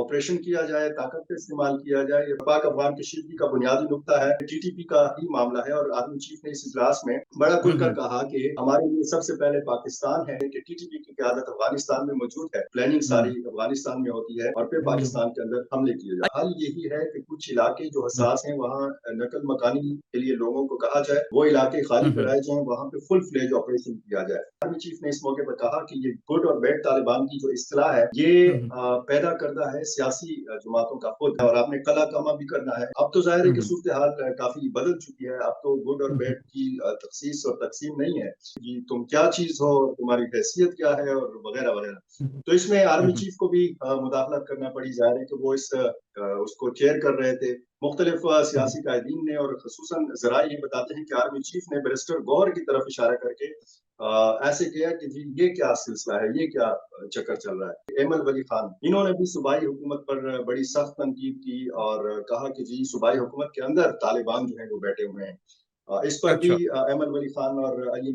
Operation किया जाए, ताकत का इस्तेमाल किया जाए, ये पाक अफगान कशीदगी का बुनियादी नुकता है, टीटीपी का ही मामला है। और आर्मी चीफ ने इस इजलास में बड़ा खुलकर कहा कि हमारे लिए सबसे पहले पाकिस्तान है कि टीटीपी की क़यादत अफगानिस्तान में मौजूद है, प्लानिंग सारी अफगानिस्तान में होती है और फिर पाकिस्तान के अंदर हमले किए जाए। हल यही है कि कुछ इलाके जो हसास हैं वहाँ नकल मकानी के लिए लोगों को कहा जाए, वो इलाके खाली कराए जाएं, वहाँ पे फुल फ्लेज ऑपरेशन किया जाए। आर्मी चीफ ने इस मौके पर कहा कि ये गुड और बैड तालिबान की जो इस्तिलाह है ये पैदा करता है सियासी जमातों का खुद, और आपने कला कमा भी करना है। अब तो जाहिर है कि सूरत हाल काफी बदल चुकी है। अब तो गुड और बैड की तखसीस और तकसीम नहीं है कि तुम क्या चीज हो, तुम्हारी हैसियत क्या है और वगैरह वगैरह। तो इसमें आर्मी चीफ को भी मुदाखलत करना पड़ी। जाहिर है कि वो उसको चेयर कर रहे थे। मुख्तलिफ सियासी कायदीन ने और खसूसन ज़राए ये बताते हैं कि आर्मी चीफ ने बैरिस्टर गौहर की तरफ इशारा करके ऐसे किया कि जी ये क्या सिलसिला है, ये क्या चक्कर चल रहा है। एमल वली खान, इन्होंने भी सूबाई हुकूमत पर बड़ी सख्त तनकीद की और कहा कि जी सूबाई हुकूमत के अंदर तालिबान जो है वो बैठे हुए हैं। इस पर भी एमल वली खान और अली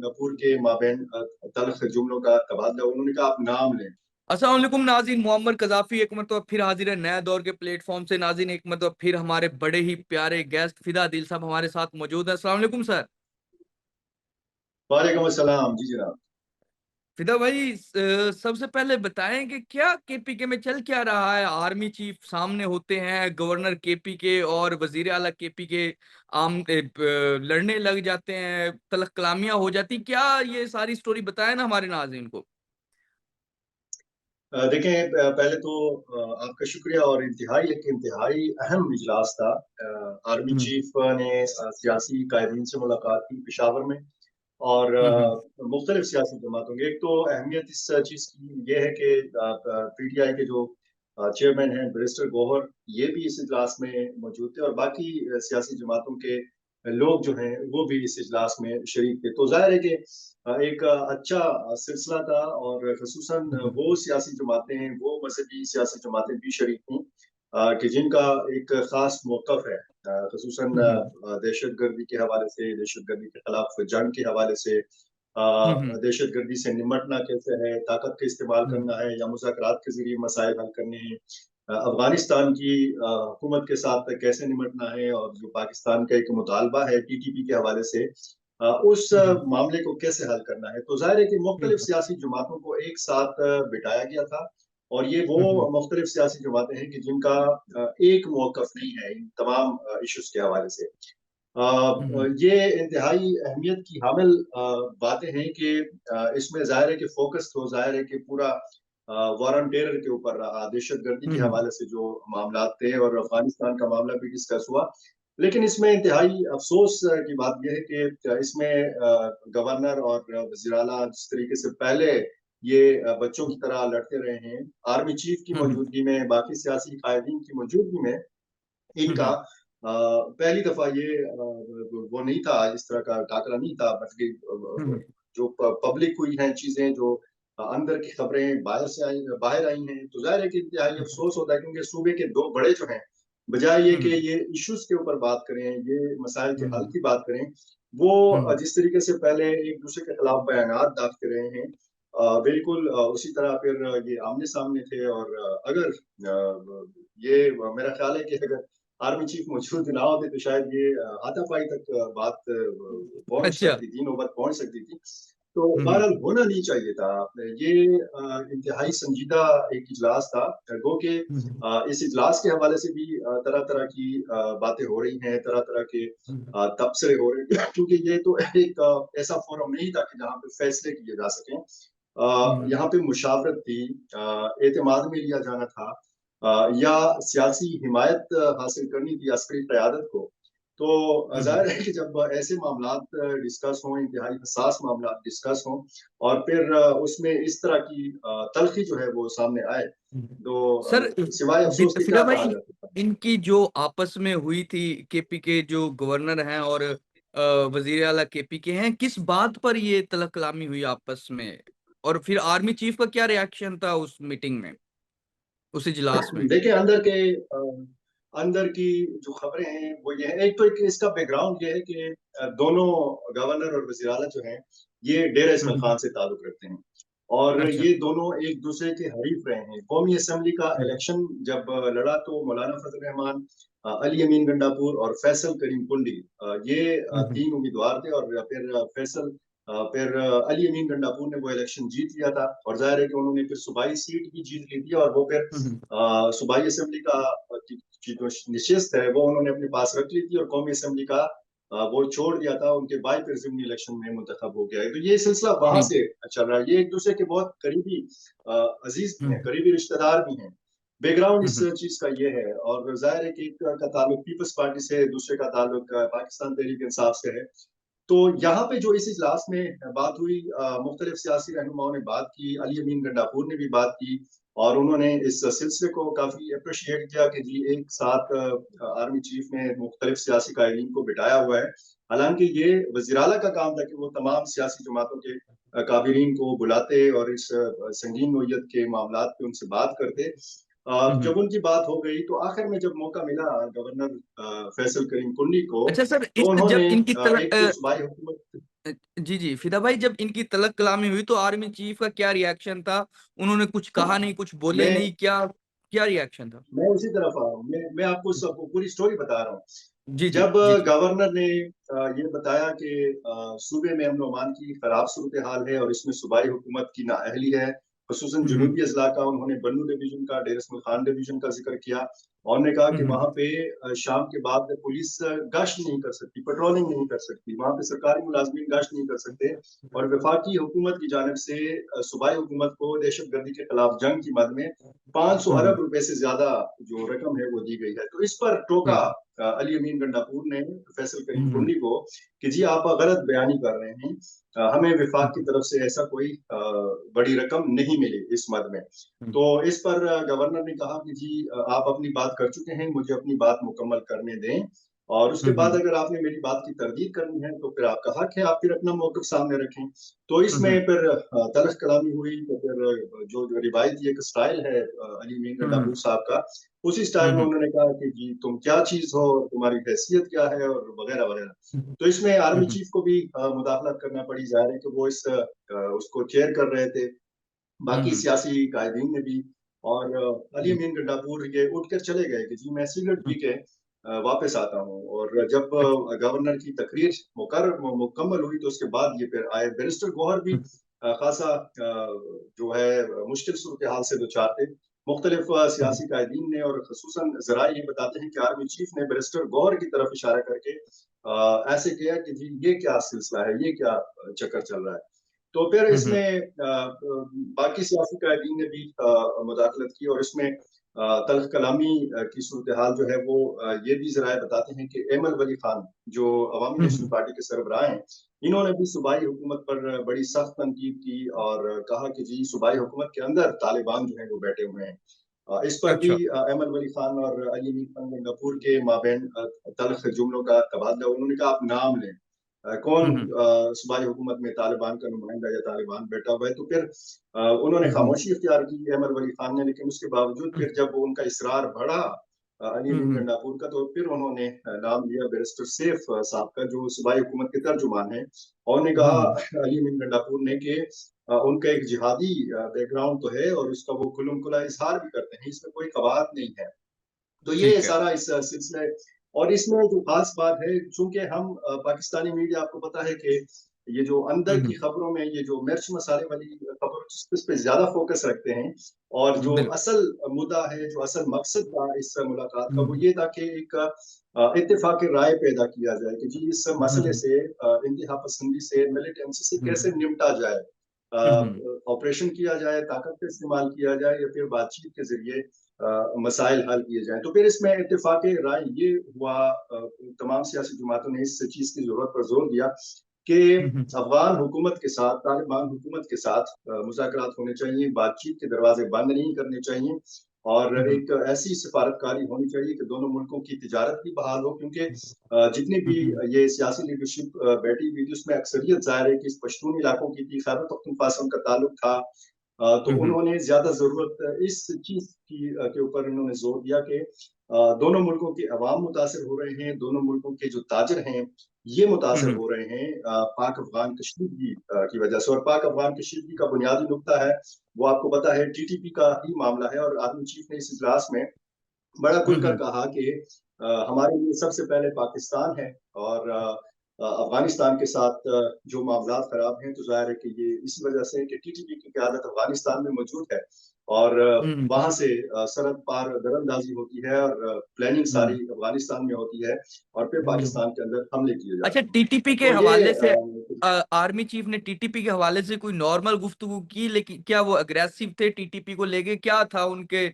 गफूर के माबैन तल्ख जुमलों का तबादला। उन्होंने कहा आप नाम लें। अस्सलाम वालेकुम नाज़रीन, मोअम्मर कज़ाफ़ी एक मरतबा फिर हाजिर है नया दौर के प्लेटफॉर्म से। नाज़रीन, एक मरतबा फिर हमारे बड़े ही प्यारे गेस्ट फिदा दिल साहब हमारे साथ मौजूद है। अस्सलाम वालेकुम सर। वालेकुम अस्सलाम। जी जनाब। फिदा भाई, सबसे पहले बताएं कि क्या केपीके में चल क्या रहा है। आर्मी चीफ सामने होते हैं, गवर्नर केपी के और वजीर आला केपी के लड़ने लग जाते हैं, तलख कलामियां हो जाती। क्या ये सारी स्टोरी बताएं ना हमारे नाज़रीन को। देखें, पहले तो आपका शुक्रिया और इंतहाई अहम इजलास था। आर्मी चीफ ने सियासी कायदीन से मुलाकात की पेशावर में और मुख्तलिफ सियासी जमातों की। एक तो अहमियत इस चीज़ की ये है कि पीटीआई के जो चेयरमैन हैं बैरिस्टर गौहर, ये भी इस इजलास में मौजूद थे और बाकी सियासी जमातों के लोग जो हैं वो भी इस इजलास में शरीक थे। तो जाहिर है कि एक अच्छा सिलसिला था और खसूसन वो सियासी जमातें हैं, वो मजहबी सियासी जमातें भी शरीक थीं कि जिनका एक खास मौक़िफ़ है, खसूसन दहशतगर्दी के हवाले से, दहशतगर्दी के खिलाफ जंग के हवाले से, दहशतगर्दी से निमटना कैसे है, ताकत का इस्तेमाल करना है या मुज़ाकरात के ज़रिए मसाइल हल करने हैं, अफ़गानिस्तान की हुकूमत के साथ कैसे निमटना है और जो पाकिस्तान का एक मुतालबा है टीटीपी के हवाले से, उस मामले को कैसे हल करना है। तो ज़ाहिर है कि मुख्तलिफ सियासी जमातों को एक साथ बिठाया गया था और ये वो मुख्तलिफ सियासी जमातें हैं कि जिनका एक मौक़िफ़ नहीं है इन तमाम इश्यूज़ के हवाले से। ये इंतहाई अहमियत की हामिल बातें हैं कि इसमें ज़ाहिर है कि फ़ोकस तो ज़ाहिर है कि पूरा वॉर ऑन टेरर के ऊपर रहा, दहशतगर्दी के हवाले से जो मामलात थे और अफ़गानिस्तान का मामला भी डिस्कस हुआ। लेकिन इसमें इंतहाई अफ़सोस की बात ये है कि इसमें गवर्नर और वज़ीर आला जिस तरीके से पहले ये बच्चों की तरह लड़ते रहे हैं, आर्मी चीफ की मौजूदगी में, बाकी सियासी कायदीन की मौजूदगी में इनका पहली दफा ये वो नहीं था, इस तरह का टाकरा नहीं था, बल्कि जो पब्लिक हुई हैं चीजें, जो अंदर की खबरें बाहर आई हैं, तो जाहिर है कि इंतहाई अफसोस होता है क्योंकि सूबे के दो बड़े जो हैं, बजाय ये कि ये इश्यूज के ऊपर बात करें, ये मसाइल के हल की बात करें, वो जिस तरीके से पहले एक दूसरे के खिलाफ बयानात दागते रहे हैं, बिल्कुल उसी तरह फिर ये आमने सामने थे। और अगर ये मेरा ख्याल है कि अगर आर्मी चीफ मौजूद ना होते तो शायद ये हाथापाई तक बात पहुंच अच्छा। सकती थी, नौबत पहुंच सकती थी। तो बहरहाल होना नहीं चाहिए था। ये इंतहाई संजीदा एक इजलास था। गो के इस इजलास के हवाले से भी तरह तरह की बातें हो रही हैं, तरह तरह के तबसरे हो रहे हैं, क्योंकि ये तो एक ऐसा फोरम नहीं था कि जहाँ पे फैसले किए जा सकें। यहाँ पे मुशावरत थी, एतमाद में लिया जाना था, या सियासी हिमायत हासिल करनी थी अस्करी क़यादत को। तो ज़ाहिर है कि जब ऐसे मामलात डिस्कस हों, इंतहाई हसास मामलात डिस्कस हों और फिर उसमें इस तरह की तल्ख़ी जो है वो सामने आए, सर, तो सिवाय अफ़सोस के फिदा क्या कहा भाई, जा सकता है? इनकी जो आपस में हुई थी, केपी के जो गवर्नर हैं और वजीर आला केपी के हैं, किस बात पर ये तलख कलामी हुई आपस में, और फिर आर्मी चीफ का क्या रिएक्शन था उस मीटिंग में, उस इजलास में। देखिए, अंदर की जो खबरें हैं वो ये है। एक तो एक इसका बैकग्राउंड ये है कि दोनों गवर्नर और वज़ीर आला जो हैं ये डेरा इस्माइल खान से ताल्लुक रखते हैं और अच्छा। ये दोनों एक दूसरे के हरीफ रहे हैं। कौमी असेंबली का हुँ, इलेक्शन जब लड़ा तो मौलाना फजल रहमान, अली अमीन गंडापुर और फैसल करीम कुंडी, ये हुँ, हुँ, तीन उम्मीदवार थे। और फिर अली अमीन गंडापुर ने वो इलेक्शन जीत लिया था, और जाहिर है कि उन्होंने फिर सूबाई सीट भी जीत ली थी, और वो फिर हुँ, हुँ, सूबाई असेंबली का की जो नशिस्त है वो उन्होंने अपने पास रख ली थी, और कौमी असेंबली का वो छोड़ दिया था। उनके भाई फिर ज़िमनी इलेक्शन में मुंतखब हो गया है। तो ये सिलसिला वहां जी, से चल रहा है। ये एक दूसरे के बहुत करीबी अजीज भी हुँ, हैं, करीबी रिश्तेदार भी हैं। बैकग्राउंड हुँ, इस हुँ, चीज का ये है। और जाहिर है कि एक का ताल्लुक पीपल्स पार्टी से है, दूसरे का ताल्लुक पाकिस्तान तहरीक इंसाफ से है। तो यहाँ पे जो इस इजलास में बात हुई, मुख्तलिफ सियासी रहनुमाओं ने बात की, अली अमीन गंडापुर ने भी बात की, और उन्होंने इस सिलसिले को काफी अप्रिशिएट किया कि जी एक साथ आर्मी चीफ ने मुख्तलिफ सियासी कायदीन को बिठाया हुआ है। हालांकि ये वज़ीर-ए-आला का काम था कि वो तमाम सियासी जमातों के काबिरीन को बुलाते और इस संगीन नोयत के मामलात पे उनसे बात करते। हुँ, हुँ। जब उनकी बात हो गई तो आखिर में जब मौका मिला गवर्नर फैसल करीम कुंडी को, अच्छा सर, तो इस जब उन्होंने इनकी एक तो सूबाई हुकूमत। जी, जी, फिदा भाई जब इनकी तलब कलामी हुई तो आर्मी चीफ का क्या रिएक्शन था? उन्होंने कुछ कहा नहीं, कुछ बोले मैं नहीं, क्या क्या रिएक्शन था? मैं उसी तरफ आ रहा हूँ। मैं आपको सब पूरी स्टोरी बता रहा हूँ। जी, जी, जब जी, जी। गवर्नर ने ये बताया कि सूबे में अमन अमान की खराब सूरत हाल है, और इसमें सूबाई हुकूमत की नाअहली है, खुसूसन हुँ, हुँ, जनूबी अजला का। उन्होंने बन्नू डिवीजन का, डेर इस्माइल खान डिवीजन का जिक्र किया, और उन्होंने कहा हुँ, कि हुँ, वहाँ पे शाम के बाद पुलिस गश्त नहीं कर सकती, पेट्रोलिंग नहीं कर सकती, वहाँ पे सरकारी मुलाजमीन गश्त नहीं कर सकते। और वफाकी हुकूमत की जानिब से सूबाई हुकूमत को दहशत गर्दी के खिलाफ जंग की मद में 500 हुँ, अरब हुँ, रुपए से ज्यादा जो रकम है वो दी गई है। तो इस पर टोका हुँ, अली अमीन गंडापुर ने फैसल करीम हुँ, हुँ, कुंडी को कि जी आप गलत बयानी कर रहे हैं। हमें विफाक की हुँ, तरफ से ऐसा कोई बड़ी रकम नहीं मिली इस मद में। हुँ, तो इस पर गवर्नर ने कहा कि जी आप अपनी बात कर चुके हैं, मुझे अपनी बात मुकम्मल करने दें, और उसके हुँ, बाद हुँ, अगर आपने मेरी बात की तरदीद करनी है तो फिर आपका हक है, आप फिर अपना मौक़िफ़ सामने रखें। तो हुँ, इसमें हुँ, फिर तलख़ कलामी हुई। तो फिर जो रिवायती एक स्टाइल है अली अमीन हुँ, गंडापुर साहब का, उसी स्टाइल हुँ, में हुँ, उन्होंने कहा कि जी तुम क्या चीज़ हो, तुम्हारी हैसियत क्या है, और वगैरह वगैरह। हुँ, तो इसमें हुँ, आर्मी हुँ, चीफ को भी मुदाखलत करना पड़ी। ज़ाहिर है कि वो उसको चेयर कर रहे थे, हुँ, बाकी हुँ, सियासी कायदीन ने भी। और अली अमीन गंडापुर ये उठ कर चले गए कि जी मैं सिगरेट पी हुँ, के वापस आता हूँ। और जब अच्छा, गवर्नर की तकरीर मुकम्मल हुई तो उसके बाद ये फिर आए। बैरिस्टर गौहर भी हुँ, खासा जो है मुश्किल सूरत हाल से दो चार थे। मुख्तलिफ हुँ, सियासी कायदीन ने, और खसूसन जरा ये बताते हैं कि आर्मी चीफ ने बैरिस्टर गौहर की तरफ इशारा करके ऐसे किया कि जी ये क्या सिलसिला है, ये क्या चक्कर चल रहा है। तो फिर हुँ, हुँ, इसमें बाकी सियासी कायदीन ने भी मुदाखलत की, और इसमें तल्ख कलामी की सूरत हाल जो है वो ये भी ज़राए बताते हैं कि एमल वली खान, जो अवामी हुँ, नेशनल हुँ, पार्टी के सरबराह हैं, इन्होंने भी सूबाई हुकूमत पर बड़ी सख्त तनकीद की, और कहा कि जी सूबाई हुकूमत के अंदर तालिबान जो है वो बैठे हुए हैं। इस पर भी अच्छा, एमल वली खान और अली अमीन खान गंगापुर के माबैन तल्ख जुमलों का तबादला। उन्होंने कहा आप नाम लें, कौन हुँ, हुँ, सूबाई हुकूमत में तालिबान का नुमाइंदा या तालिबान बैठा हुआ है। तो फिर उन्होंने हुँ, हुँ, खामोशी इख्तियार की अहमद वली खान ने, लेकिन उसके बावजूद हुँ, फिर जब उनका इसरार बढ़ा अली हुँ, अमीन हुँ, गंडापुर का, तो फिर उन्होंने नाम लिया बैरिस्टर सैफ साहब का, जो सूबाई हुकूमत के तर्जुमान हैं। और उन्होंने हुँ, कहा हुँ, अली अमीन गंडापुर ने कि उनका एक जिहादी बैकग्राउंड तो है, और उसका वो खुल्लम खुला इजहार भी करते हैं, इसमें कोई कबाहत नहीं है। तो ये ठीक है। सारा इस सिलसिले। और इसमें जो खास बात है, चूंकि हम पाकिस्तानी मीडिया, आपको पता है कि ये जो हुँ, अंदर की हुँ, खबरों में ये जो मिर्च मसाले वाली खबर, इस पे ज्यादा फोकस रखते हैं। और जो बिल्कुल। असल मुद्दा है, जो असल मकसद था इस मुलाकात का, वो हुँ, ये था कि एक इत्तेफाक राय पैदा किया जाए कि जी इस हुँ, मसले हुँ, से, इंतहा पसंदी से, मिलिटेंसी से हुँ, कैसे निपटा जाए। हुँ, हुँ, ऑपरेशन किया जाए, ताकत का इस्तेमाल किया जाए, या फिर बातचीत के जरिए मसाइल हल किए जाएं। तो फिर इसमें इत्तेफाक राय ये हुआ, तमाम सियासी जमातों ने इस चीज की जरूरत पर जोर दिया कि हुँ, हुँ, अफगान हुकूमत के साथ, तालिबान हुकूमत के साथ मुज़ाकरात होने चाहिए, बातचीत के दरवाजे बंद नहीं करने चाहिए, और हुँ, हुँ, एक ऐसी सिफारतकारी होनी चाहिए कि दोनों मुल्कों की तिजारत भी बहाल हो। क्योंकि जितनी हुँ, भी हुँ, ये सियासी लीडरशिप बैठी हुई थी, उसमें अक्सरियत ज़ाहिर है कि इस पश्तून इलाकों की थी, खैबर पख्तूनख्वा से उनका ताल्लुक था। तो हुँ, हुँ, उन्होंने ज़्यादा ज़रूरत इस चीज़ के ऊपर उन्होंने जोर दिया कि दोनों मुल्कों के अवाम मुतासिर हो रहे हैं, दोनों मुल्कों के जो ताजिर हैं, ये हुँ, मुतासिर हुँ। हो रहे हैं पाक-अफ़गान कशीदगी की वजह से, और पाक-अफ़गान कशीदगी का बुनियादी नुक्ता है, वो आपको पता है टीटीपी का ही मामला है। और आर्मी चीफ ने इस इजलास में बड़ा हुँ, खुलकर हुँ। कहा कि हमारे लिए सबसे पहले पाकिस्तान है, और अफ़गानिस्तान के साथ जो मामलात ख़राब हैं, तो ज़ाहिर है कि ये इसी वजह से है कि टीटीपी की क़यादत अफ़गानिस्तान में मौजूद है, और हुँ, हुँ। वहाँ से सरहद पार दखल-अंदाज़ी होती है, और प्लानिंग हुँ, सारी अफ़गानिस्तान में होती है, और फिर बिल्कुल। पाकिस्तान के अंदर हमले किए अच्छा, जाते हैं। टीटीपी के तो ये हवाले से आर्मी चीफ ने टीटीपी के हवाले से कोई नॉर्मल गुफ्तगू की, लेकिन क्या वो अग्रेसिव थे टीटीपी को लेके? क्या था उनके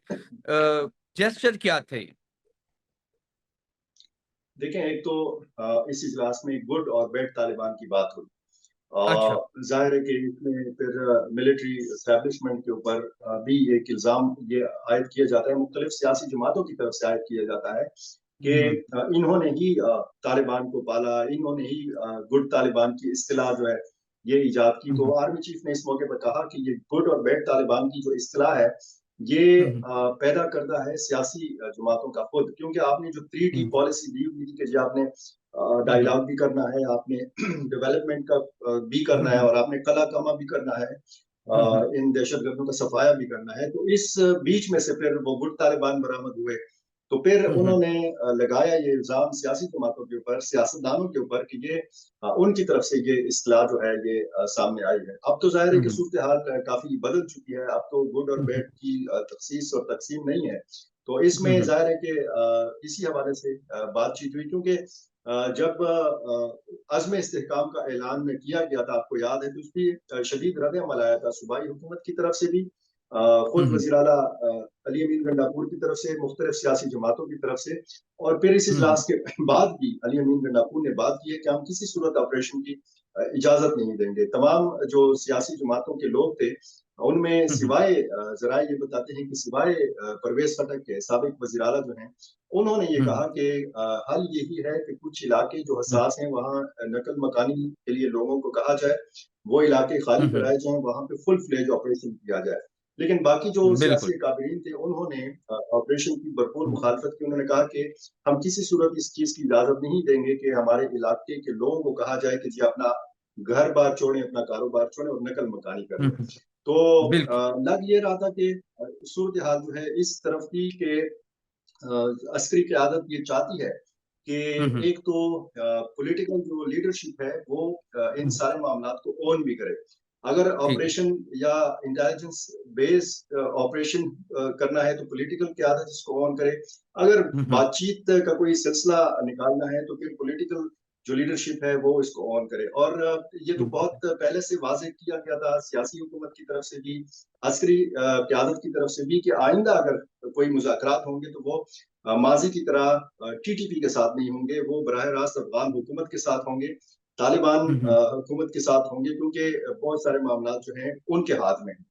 जेस्चर क्या थे? देखें, एक तो इस इजलास में गुड और बैड तालिबान की बात हुई। अच्छा। ज़ाहिर है कि इसमें फिर मिलिट्री एस्टेब्लिशमेंट के ऊपर भी एक इल्ज़ाम ये आयद किया जाता है, मुख्तलिफ सियासी जमातों की तरफ से आयद किया जाता है कि हुँ, हुँ। इन्होंने ही तालिबान को पाला, इन्होंने ही गुड तालिबान की इस्तिलाह जो है, ये ईजाद की। हुँ, तो हुँ। आर्मी चीफ ने इस मौके पर कहा कि ये गुड और बैड तालिबान की जो इस्तिलाह है, ये हुँ, हुँ। पैदा करदा है सियासी जमातों का खुद, क्योंकि आपने जो 3 टी हुँ, पॉलिसी दी हुई थी कि जी आपने हुँ, हुँ। डायलॉग भी करना है, आपने डेवलपमेंट का भी हुँ, करना है, हुँ। और आपने कला कमा भी करना है, हुँ, हुँ। इन दहशतगर्दों का सफाया भी करना है। तो इस बीच में से फिर वो गुट तालिबान बरामद हुए। तो फिर हुँ, हुँ। उन्होंने लगाया ये इल्ज़ाम सियासी जमातों के ऊपर, सियासतदानों के ऊपर कि ये उनकी तरफ से ये इस्तिलाह जो है ये सामने आई है। अब तो ज़ाहिर है हुँ, कि हुँ। सूरत-ए-हाल काफ़ी बदल चुकी है, अब तो गुड और हुँ, हुँ। बैड की तखसीस और तक़सीम नहीं है। तो हुँ, इसमें हुँ। ज़ाहिर है कि इसी हवाले से बातचीत हुई, क्योंकि जब अज़्म इस्तेहकाम का ऐलान किया गया था, आपको याद है, तो उसपे शदीद रद्द-ए-अमल आया था सूबाई हुकूमत की तरफ से भी, हुँ, खुद हुँ। वज़ीर आला अली अमीन गंडापुर की तरफ से, मुख्तलिफ सियासी जमातों की तरफ से, और फिर इस हुँ, हुँ। इजलास के बाद भी अली अमीन गंडापुर ने बात की है कि हम किसी सूरत ऑपरेशन की इजाज़त नहीं देंगे। तमाम जो सियासी जमातों के लोग थे, उनमें हुँ, हुँ। सिवाय ज़राए ये बताते हैं कि सिवाय परवेज़ खटक के, साबिक वज़ीर आला जो हैं, उन्होंने ये हुँ, हुँ। कहा कि हल यही है कि कुछ इलाके जो हुँ, हसास हैं, वहाँ नकल मकानी के लिए लोगों को कहा जाए, वो इलाके खाली हुँ, हुँ। कराए जाएँ, वहाँ पे फुल फ्लेज ऑपरेशन किया जाए। लेकिन बाकी जो बिल्कुल। सियासी अकाबरीन थे, उन्होंने ऑपरेशन की भरपूर हुँ, मुखालफत की। उन्होंने कहा कि हम किसी सूरत इस चीज़ की इजाज़त नहीं देंगे कि हमारे इलाके के लोगों को कहा जाए कि जी अपना घर-बार छोड़ें, अपना कारोबार छोड़ें और नकल मकानी कर हुँ, लें। हुँ। तो बिल्कुल। लग ये रहा था कि सूरत-ए-हाल जो है इस तरफ थी कि अस्करी क़यादत ये चाहती है कि हुँ, हुँ। एक तो पॉलिटिकल जो लीडरशिप है, वो इन हुँ। सारे मामलात को ओन भी करे। अगर ठीक है। ऑपरेशन या इंटेलिजेंस बेस्ड ऑपरेशन करना है, तो पॉलिटिकल क़यादत इसको ओन करे। अगर हुँ, हुँ। बातचीत का कोई सिलसिला निकालना है, तो फिर पॉलिटिकल जो लीडरशिप है, वो इसको ओन करे। और ये तो हुँ, बहुत पहले से वाज़ेह किया गया था सियासी हुकूमत की तरफ से भी, अस्करी क़यादत की तरफ से भी, कि आइंदा अगर कोई मुज़ाकरात होंगे, तो वो माज़ी की तरह टीटीपी के साथ नहीं होंगे, वो बराह रास्त अफ़गान हुकूमत के साथ होंगे, तालिबान हुँ, हुँ। हुकूमत के साथ होंगे, क्योंकि बहुत सारे मामलात जो हैं, उनके हाथ में हैं।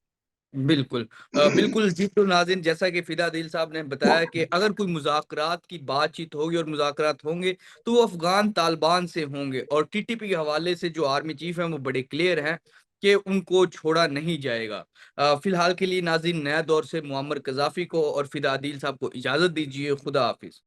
बिल्कुल। बिल्कुल जी, तो नाज़रीन, जैसा कि फ़िदा दिल साहब ने बताया कि अगर कोई मुज़ाकरात की बातचीत होगी और मुज़ाकरात होंगे, तो वो अफ़गान तालिबान से होंगे, और टीटीपी के हवाले से जो आर्मी चीफ़ हैं, वो बड़े क्लियर हैं कि उनको छोड़ा नहीं जाएगा। फ़िलहाल के लिए नाज़रीन, नया दौर से मुअम्मर क़ज़ाफ़ी को और फ़िदा दिल साहब को इजाज़त दीजिए। खुदा हाफ़िज़।